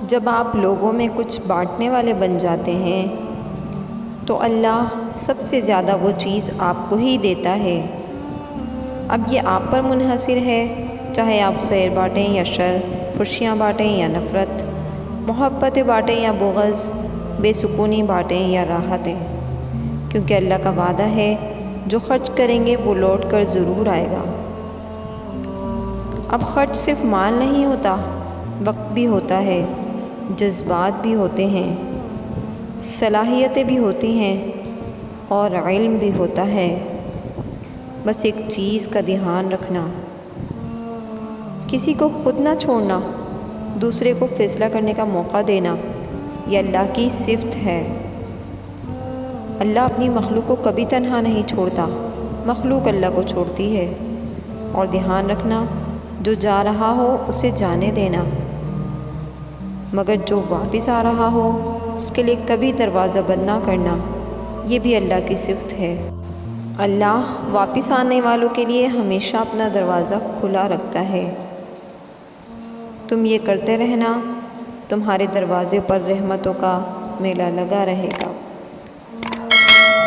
جب آپ لوگوں میں کچھ بانٹنے والے بن جاتے ہیں تو اللہ سب سے زیادہ وہ چیز آپ کو ہی دیتا ہے۔ اب یہ آپ پر منحصر ہے، چاہے آپ خیر بانٹیں یا شر، خوشیاں بانٹیں یا نفرت، محبتیں بانٹیں یا بغض، بے سکونی بانٹیں یا راحتیں، کیونکہ اللہ کا وعدہ ہے جو خرچ کریں گے وہ لوٹ کر ضرور آئے گا۔ اب خرچ صرف مال نہیں ہوتا، وقت بھی ہوتا ہے، جذبات بھی ہوتے ہیں، صلاحیتیں بھی ہوتی ہیں اور علم بھی ہوتا ہے۔ بس ایک چیز کا دھیان رکھنا، کسی کو خود نہ چھوڑنا، دوسرے کو فیصلہ کرنے کا موقع دینا، یہ اللہ کی صفت ہے۔ اللہ اپنی مخلوق کو کبھی تنہا نہیں چھوڑتا، مخلوق اللہ کو چھوڑتی ہے۔ اور دھیان رکھنا، جو جا رہا ہو اسے جانے دینا، مگر جو واپس آ رہا ہو اس کے لیے کبھی دروازہ بند نہ کرنا، یہ بھی اللہ کی صفت ہے۔ اللہ واپس آنے والوں کے لیے ہمیشہ اپنا دروازہ کھلا رکھتا ہے۔ تم یہ کرتے رہنا، تمہارے دروازے پر رحمتوں کا میلہ لگا رہے گا۔